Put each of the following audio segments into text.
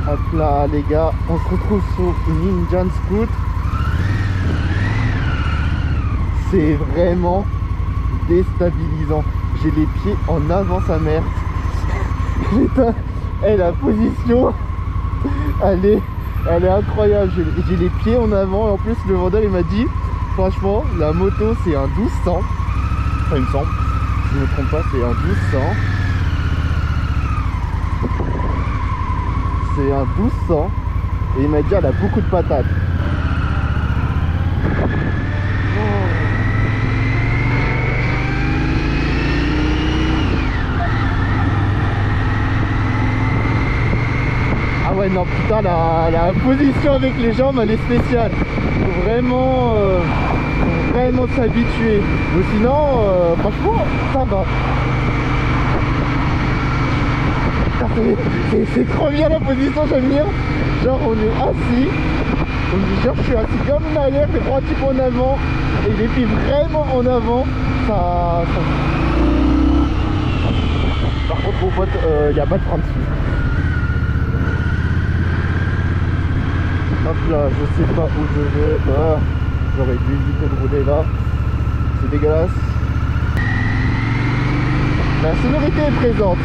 Hop là les gars, on se retrouve sur Ninja Scoot. C'est vraiment déstabilisant. J'ai les pieds en avant sa mère. Putain, la position, elle est incroyable. J'ai les pieds en avant et en plus le vendeur il m'a dit franchement la moto c'est un 1200. Enfin il me semble, si je me trompe pas c'est un 1200. C'est un 1200 et il m'a dit elle a beaucoup de patates. Ah ouais non putain la position avec les jambes elle est spéciale. Faut vraiment s'habituer. Mais sinon franchement ça va. C'est trop bien la position, j'aime bien. Genre on est assis, genre je suis assis comme en arrière, les bras un petit peu en avant et les pieds vraiment en avant. Ça... Par contre mon pote, il n'y a pas de frein dessus. Hop là, je sais pas où je vais. Ah, j'aurais dû éviter de rouler là. C'est dégueulasse. La sonorité est présente.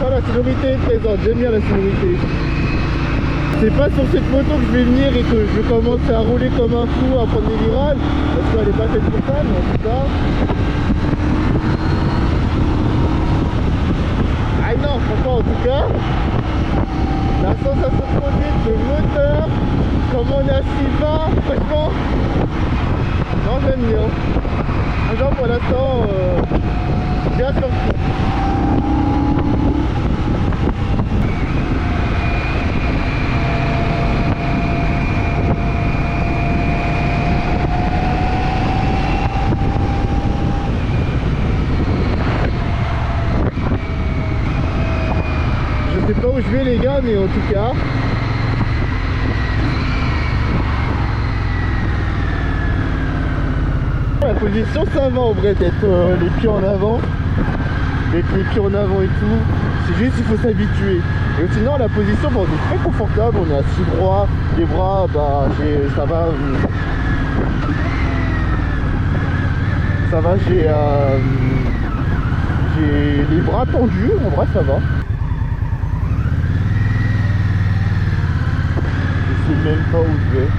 La sonorité est présente, j'aime bien la sonorité. C'est pas sur cette moto que je vais venir et que je vais commencer à rouler comme un fou, à prendre des virages, parce qu'elle est pas faite pour ça, mais en tout cas. Ah non, franchement en tout cas, la sensation de conduite, le moteur, comment on est assis bas, franchement, non j'aime bien. Genre pour l'instant, bien sorti. Je sais pas où je vais les gars, mais en tout cas la position ça va en vrai d'être les pieds en avant, d'être les pieds en avant et tout, c'est juste il faut s'habituer. Et sinon la position bon, on est très confortable, on est assis droit, les bras ça va, j'ai les bras tendus, en vrai ça va. Je sais même pas où je vais.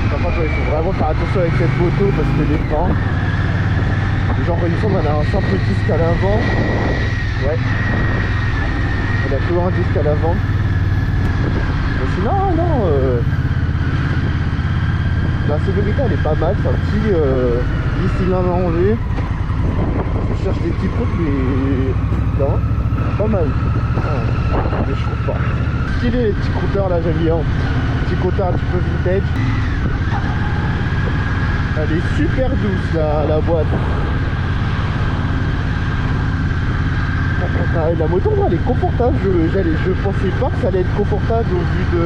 Par contre, il faut vraiment faire attention avec cette moto parce que les freins, genre il me semble qu'on a un simple disque à l'avant. Ouais. On a toujours un disque à l'avant. Mais sinon, non. La sécurité elle est pas mal, c'est un petit 10 cylindres à enlever. Je cherche des petits trucs mais non, pas mal. Ah, mais je trouve pas. Stylé les petits compteurs là, j'aime bien. Petit compteur un petit peu vintage. Elle est super douce la boîte. La moto elle est confortable, je pensais pas que ça allait être confortable au vu de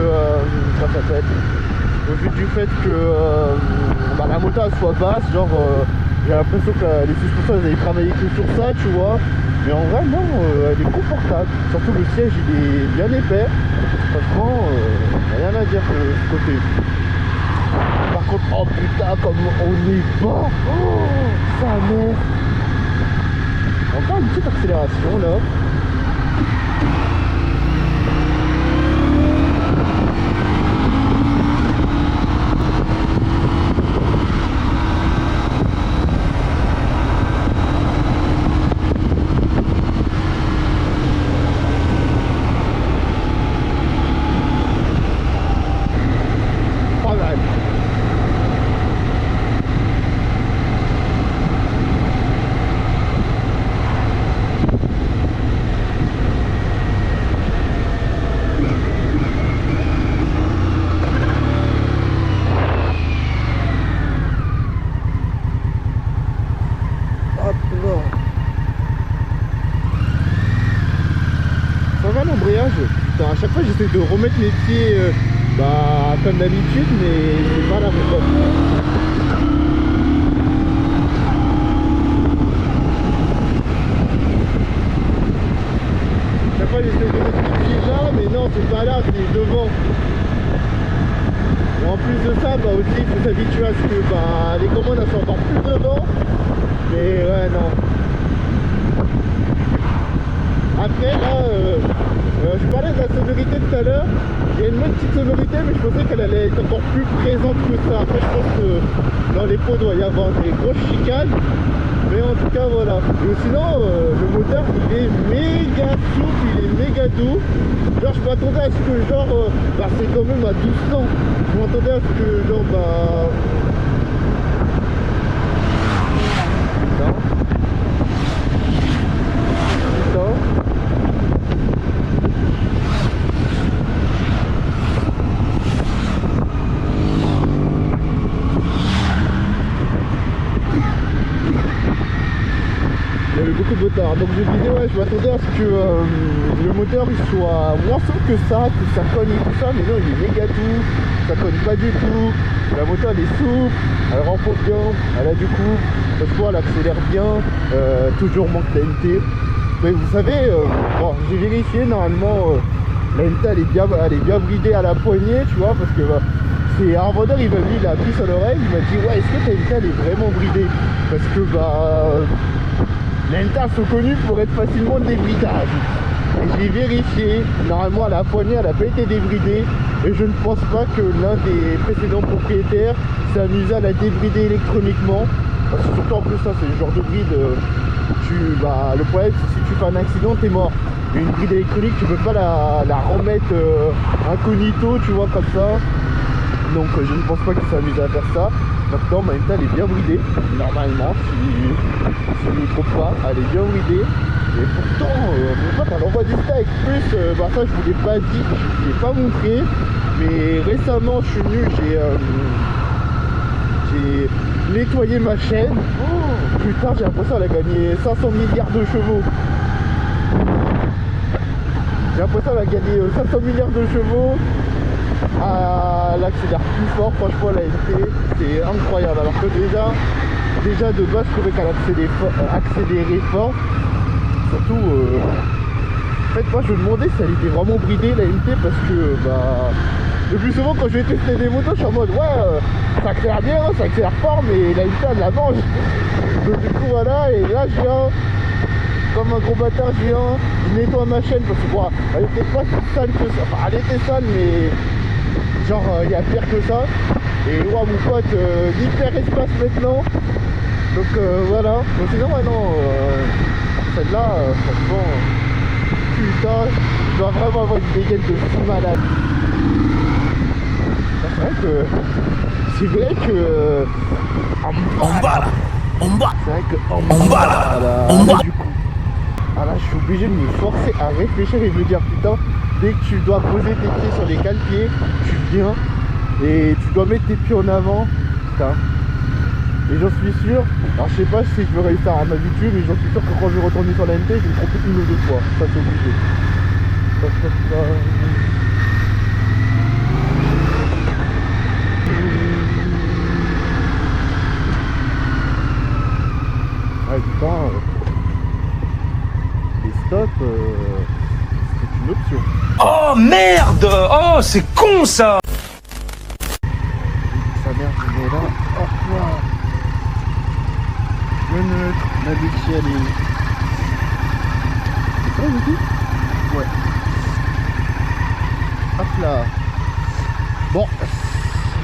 ça s'appelle. Au vu du fait que la moto elle soit basse, genre j'ai l'impression que les suspensions elles avaient travaillé que sur ça, tu vois. Mais en vrai non, elle est confortable. Surtout le siège il est bien épais. Franchement, rien à dire de ce côté. Par contre, oh putain comme on est bas, oh, sa mère. Encore une petite accélération là. Ça va l'embrayage? putain, à chaque fois j'essaie de remettre mes pieds comme d'habitude, mais c'est pas la méthode. Chaque fois j'essaie de mettre mes pieds là, mais non, c'est pas là, c'est devant. Et en plus de ça, aussi il faut s'habituer à ce que les commandes elles sont encore plus devant. Mais ouais, non. Après là, je parlais de la sonorité tout à l'heure. Il y a une bonne petite sonorité, mais je pensais qu'elle allait être encore plus présente que ça. Après je pense que dans les pots il doit y avoir des grosses chicanes. Mais en tout cas voilà. Et sinon le moteur il est méga souple, il est méga doux. Genre je m'attendais à ce que c'est quand même à 12 ans. Je m'attendais à ce que il y avait beaucoup de moteurs. Donc je disais ouais, je m'attendais à ce que le moteur il soit moins souple que ça cogne et tout ça, mais non il est méga doux, ça cogne pas du tout. La moto elle est souple, elle remporte bien, elle a du coup, elle accélère bien, toujours manque la NT. Mais vous savez, j'ai vérifié normalement la NT elle est bien bridée à la poignée, tu vois, parce que c'est un vendeur, il m'a mis la puce à l'oreille, il m'a dit ouais est-ce que ta NT elle est vraiment bridée? Parce que les NT sont connues pour être facilement débridables. Et j'ai vérifié, normalement à la poignée elle n'a pas été débridée. Et je ne pense pas que l'un des précédents propriétaires s'est amusé à la débrider électroniquement. Parce que surtout en plus ça c'est le genre de bride, le problème c'est si tu fais un accident t'es mort. Et une bride électronique tu peux pas la remettre incognito, tu vois, comme ça. Donc je ne pense pas qu'il s'amuse à faire ça. Maintenant ma NT elle est bien bridée, normalement, si je ne me trompe pas, elle est bien bridée. Et pourtant, mon pote elle envoie du steak. Plus, ça je vous l'ai pas dit, je vous l'ai pas montré. Mais récemment je suis venu, j'ai nettoyé ma chaîne. Oh, putain, j'ai l'impression qu'elle a gagné 500 milliards de chevaux. J'ai l'impression qu'elle a gagné 500 milliards de chevaux. Elle accélère plus fort, franchement la NT c'est incroyable. Alors que déjà de base je trouvais qu'elle accélérait fort. Surtout en fait moi je me demandais si elle était vraiment bridée la NT, parce que le plus souvent quand je vais tester des motos je suis en mode ouais ça accélère bien, ça accélère fort, mais la NT elle la mange. Donc du coup voilà, et là je viens comme un gros bâtard, je nettoie ma chaîne parce que elle était pas si sale que ça, enfin elle était sale mais genre il y a pire que ça. Et mon pote hyper espace maintenant. Donc voilà. Donc sinon celle-là franchement putain, je dois vraiment avoir une dégaine de fou malade. C'est vrai que on bat là, on bat. C'est vrai que on bat là, on bat. Du coup, là je suis obligé de me forcer à réfléchir et de me dire putain, dès que tu dois poser tes pieds sur les cale-pieds, tu viens et tu dois mettre tes pieds en avant, putain. Et j'en suis sûr, alors je sais pas si je vais réussir à m'habituer, mais j'en suis sûr que quand je vais retourner sur la NT, je vais me tromper une ou deux fois, ça c'est obligé. Ouais putain, les stops, c'est une option. Oh merde! Oh c'est con ça! Sa mère, je mets là, hop là. Le neutre, la Dixie elle est... C'est ça le dit? Ouais. Hop là. Bon,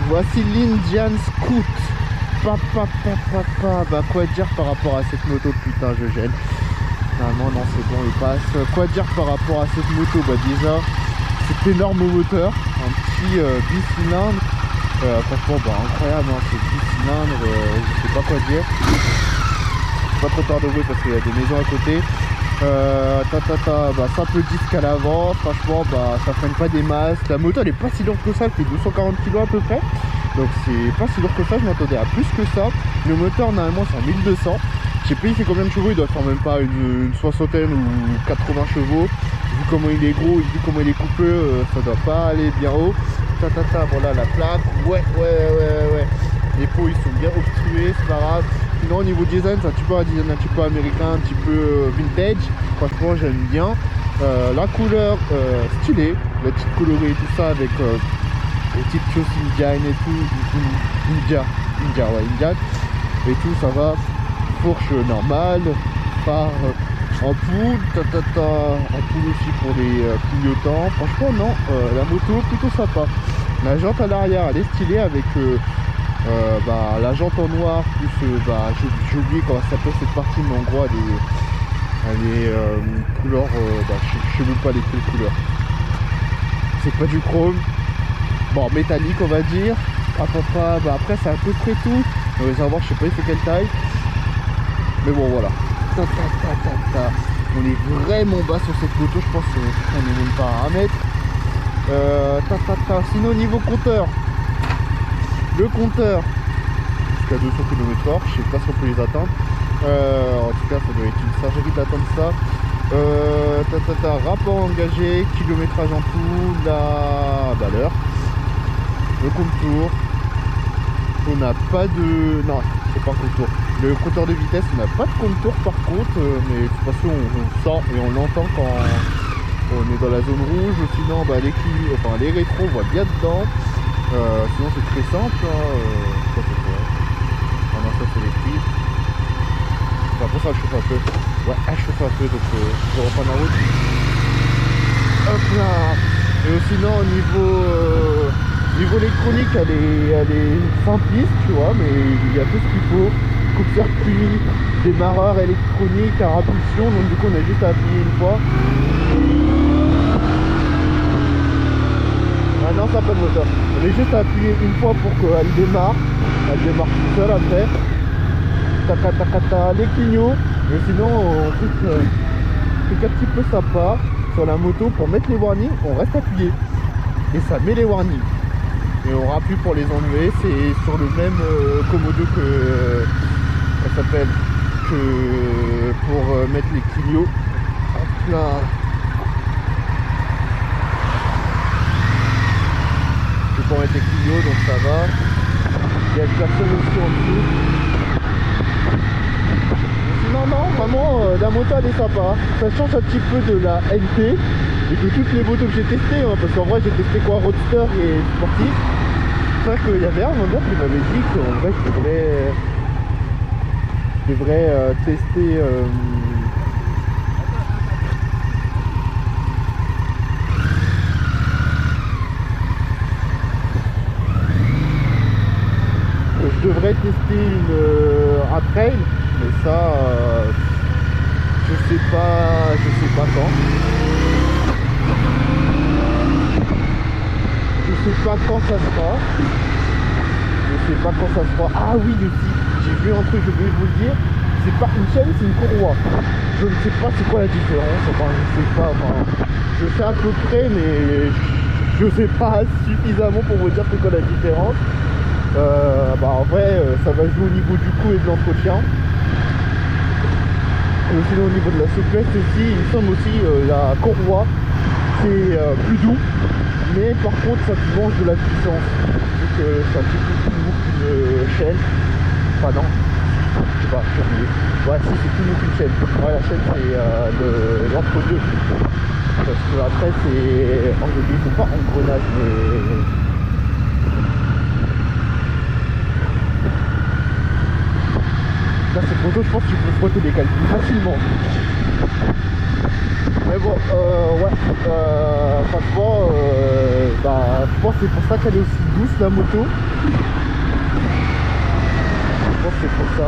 voici l'Indian Scout. Quoi dire par rapport à cette moto? Putain, je gêne. Normalement, non, c'est bon, il passe. Quoi dire par rapport à cette moto? Déjà, cet énorme moteur, un petit bicylindre. Franchement, incroyable, hein, c'est 10 cylindres, je sais pas quoi dire. Pas trop tard de jouer parce qu'il y a des maisons à côté. Simple disque à l'avant, franchement ça freine pas des masses. La moto elle est pas si lourde que ça, elle fait 240 kg à peu près. Donc c'est pas si lourd que ça, je m'attendais à plus que ça. Le moteur normalement c'est en 1200. Je sais pas il fait combien de chevaux, il doit faire même pas une soixantaine ou 80 chevaux. Vu comment il est gros, vu comment il est coupé, ça doit pas aller bien haut. Voilà la plaque, ouais. Les pots ils sont bien obstrués, c'est pas grave. Sinon au niveau design, c'est un petit peu un design un petit peu américain, un petit peu vintage. Franchement j'aime bien. La couleur stylée, la petite colorée et tout ça avec les petites choses Indian et tout. Indian. Et tout ça va. Fourche normale, phare en poule, en poule aussi pour les clignotants. Franchement non, la moto plutôt sympa. La jante à l'arrière elle est stylée avec la jante en noir plus j'ai oublié comment ça s'appelle cette partie, mais en gros elle est couleur je sais même pas les quelles couleurs. C'est pas du chrome. Bon métallique on va dire. Après c'est à peu près tout. Le réservoir je sais pas il fait quelle taille. Mais bon voilà. On est vraiment bas sur cette moto, je pense qu'on n'est même pas à 1 mètre. Sinon au niveau compteur. Le compteur jusqu'à 200 km/h, je sais pas si on peut les atteindre. En tout cas ça doit être une singerie d'atteindre ça. Rapport engagé, kilométrage en tout, la valeur, le contour. On n'a pas de... Non, c'est pas un contour. Le compteur de vitesse, on n'a pas de contour par contre, mais de toute façon on sent et on l'entend quand on est dans la zone rouge. Sinon les rétros on voit bien dedans. Sinon c'est très simple. Ça c'est quoi? Ah non, ça c'est les fils. Après ça elle chauffe un peu. Ouais, elle chauffe un peu, donc je vais reprendre la route. Hop là. Et sinon au niveau électronique elle est simpliste, tu vois, mais il y a tout ce qu'il faut. Coupe-circuit, démarreur électronique à impulsion, donc du coup on a juste à appuyer une fois. Ah non, ça n'a pas de moteur. On est juste à appuyer une fois pour qu'elle démarre. Elle démarre toute seule après. Les clignots. Mais sinon on truc un petit peu sympa sur la moto, pour mettre les warnings, on reste appuyé. Et ça met les warnings. Et on rappuie pour les enlever, c'est sur le même commodo que pour mettre les clignots. Hop là. Je peux pas mettre les clignots donc ça va. Il y a le klaxon aussi en dessous. Non, vraiment la moto elle est sympa. Ça change un petit peu de la NT et de toutes les motos que j'ai testées, parce qu'en vrai j'ai testé quoi, Roadster et Sportif. C'est vrai qu'il y avait un moment qui m'avait dit qu'en vrai je devrais tester un trail, mais ça je sais pas quand. Je sais pas quand ça sera. Ah oui aussi, j'ai vu un truc, je voulais vous le dire. C'est pas une chaîne, c'est une courroie. Je ne sais pas c'est quoi la différence, je sais à peu près, mais je sais pas suffisamment pour vous dire c'est quoi la différence. En vrai ça va jouer au niveau du cou et de l'entretien. Sinon au niveau de la souplesse aussi, il me semble aussi la courroie c'est plus doux, mais par contre ça te mange de la puissance, donc c'est un petit peu plus lourd qu'une chaîne. Enfin non, je sais pas, j'ai oublié. Ouais si, c'est plus lourd qu'une chaîne. Ouais, la chaîne c'est l'entre-deux, parce que après c'est c'est pas engrenage, mais là cette moto je pense que tu peux frotter des calculs facilement. Mais bon franchement je pense que c'est pour ça qu'elle est aussi douce la moto. Je pense que c'est pour ça.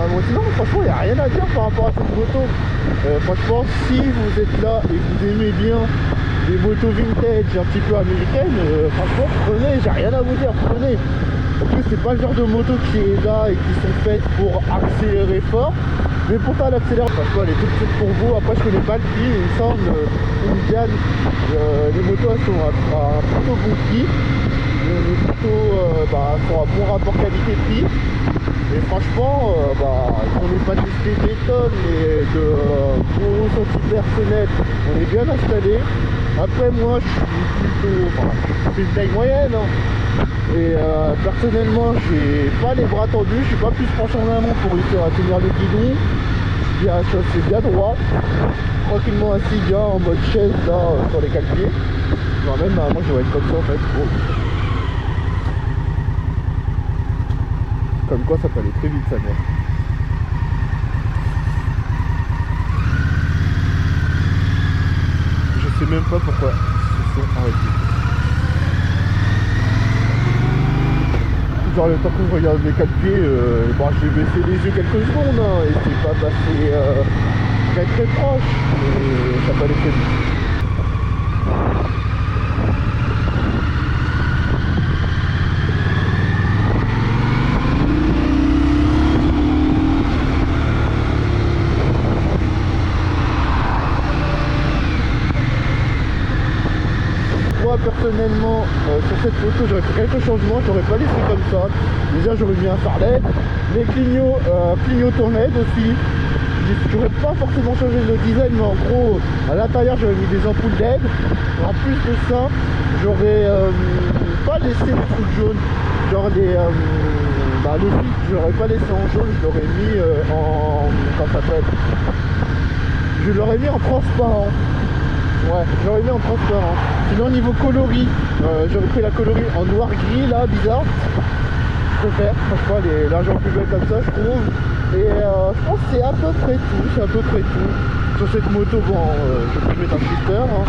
Bon, sinon franchement il n'y a rien à dire par rapport à cette moto. Franchement si vous êtes là et que vous aimez bien les motos vintage un petit peu américaines, franchement prenez, j'ai rien à vous dire, prenez. En plus, c'est pas le genre de moto qui est là et qui sont faites pour accélérer fort. Mais pourtant, elle accélère. Franchement, elle est toute petite pour vous. Après, je connais pas le prix. Il me semble, Indian, les motos elles sont à plutôt bon prix. Les motos sont à bon rapport qualité-prix. Et franchement, on n'est pas testé des tonnes, mais de gros ressenti personnel, on est bien installé. Après, moi, je suis plutôt. Je fais une taille moyenne. Hein. Et personnellement, j'ai pas les bras tendus, je suis pas plus penché en amont pour réussir à tenir le guidon. Bien chaussé, bien droit. Tranquillement assis bien en mode chaise là sur les 4 pieds. Enfin, même moi je vais être comme ça en fait. Oh. Comme quoi ça peut aller très vite sa mère. Je sais même pas pourquoi ils se sont arrêtés. Genre le temps qu'on regarde les 4 pieds, j'ai baissé les yeux quelques secondes hein, et c'est pas passé très très proche, mais ça peut aller très vite. Moi personnellement sur cette moto j'aurais fait quelques changements, j'aurais pas laissé comme ça. Déjà j'aurais mis un farlet, les clignotants LED aussi. J'aurais pas forcément changé le design, mais en gros à l'intérieur j'aurais mis des ampoules LED. En plus de ça j'aurais pas laissé les trucs jaunes, genre les filtres j'aurais pas laissé en jaune, je l'aurais mis en comment ça s'appelle, je l'aurais mis en transparent. Ouais, j'aurais mis en transparent. Sinon niveau coloris, j'aurais pris la coloris en noir gris là, bizarre. Je préfère, franchement elle est largement plus belle comme ça je trouve. Et je pense que c'est à peu près tout, Sur cette moto, bon, je peux mettre un shifter. Hein.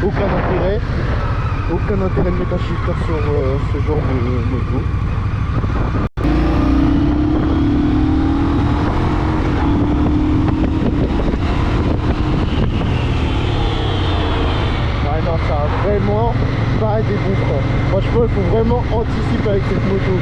Aucun intérêt de mettre un shifter sur ce genre de moto. Ça a vraiment pas des bons freins. Franchement, il faut vraiment anticiper avec cette moto.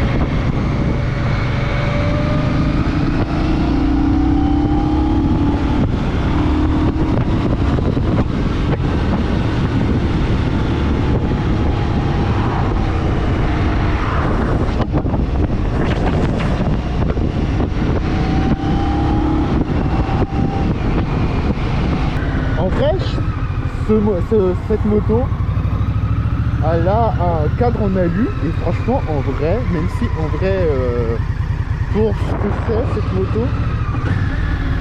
En vrai, cette moto elle a un cadre en alu et franchement en vrai, même si en vrai pour ce que c'est cette moto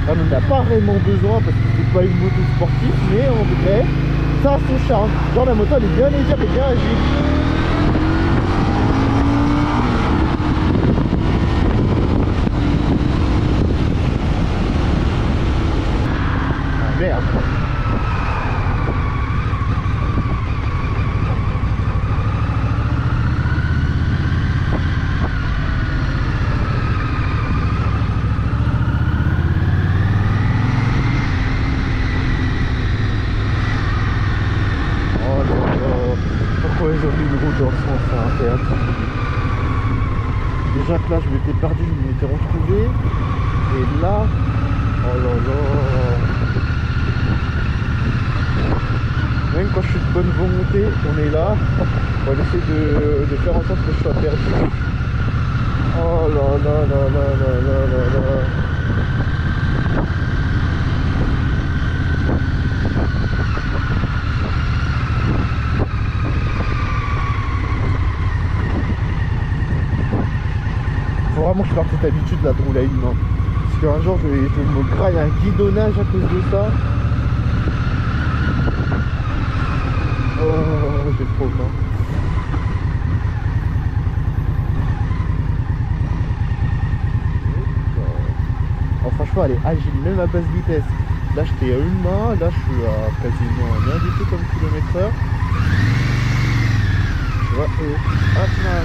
elle n'en a pas vraiment besoin parce que c'est pas une moto sportive, mais en vrai ça a son charme. Genre la moto elle est bien légère et bien agile. Ah merde. Ils ont mis une route dans le sens interdit. Déjà que là je m'étais perdu, je m'étais retrouvé. Et là, oh là là. Même quand je suis de bonne volonté, on est là. On va essayer de faire en sorte que je sois perdu. Oh là là là là là là là là. Faut vraiment que je parte cette habitude là de rouler à une main. Parce qu'un jour je me graille un guidonnage à cause de ça. Oh, j'ai trop faim. Oh, franchement elle est agile, même à basse vitesse. Là j'étais à une main, là je suis à quasiment rien du tout comme km/h. Tu vois, hop là.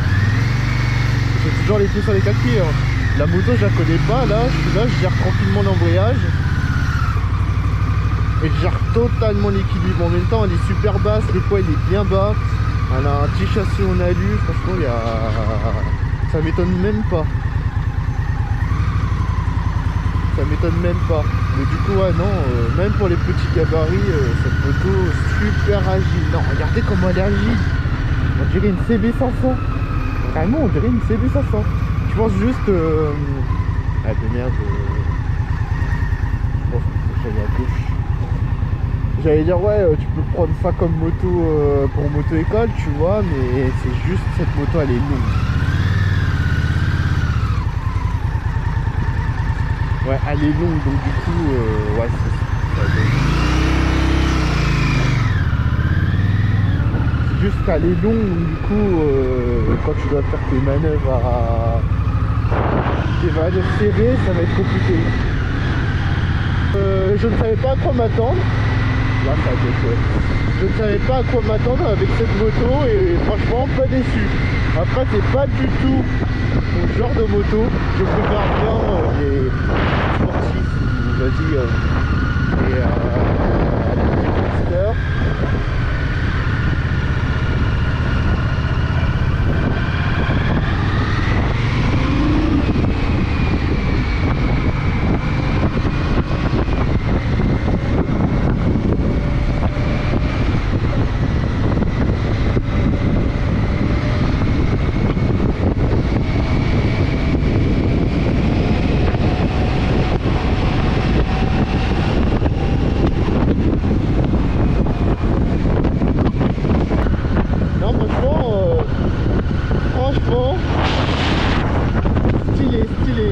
J'ai toujours les pieds sur les 4 pieds. Hein. La moto je la connais pas, là je suis là, je gère tranquillement l'embrayage. Et je gère totalement l'équilibre. En même temps elle est super basse, le poids il est bien bas. Elle a un petit châssis en alu, franchement il y a... ça m'étonne même pas. Ça m'étonne même pas. Mais du coup ouais non, même pour les petits gabarits, cette moto super agile. Non regardez comment elle est agile. On dirait une CB500. Carrément on dirait une CB500. Je pense juste... Ah de merde. Je pense que j'allais à gauche. J'allais dire ouais tu peux prendre ça comme moto pour moto école tu vois, mais c'est juste cette moto elle est longue. Ouais elle est longue donc du coup ouais c'est juste qu'elle est longue donc du coup quand tu dois faire tes manœuvres serrées ça va être compliqué. Je ne savais pas à quoi m'attendre. Là, ça je ne savais pas à quoi m'attendre avec cette moto et franchement pas déçu. Après c'est pas du tout mon genre de moto. Je préfère bien les sportifs, vas-y, les Monster. Franchement, stylé, stylé.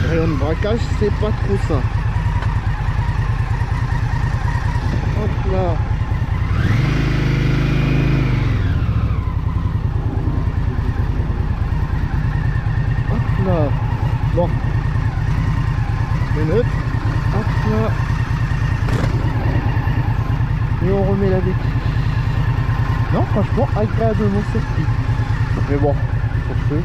Rayon de braquage, c'est pas trop ça. Hop là. Hop là. Bon. Minute. Hop là. Et on remet la béquille. Non, franchement, agréablement surpris. Mais bon, pour ce.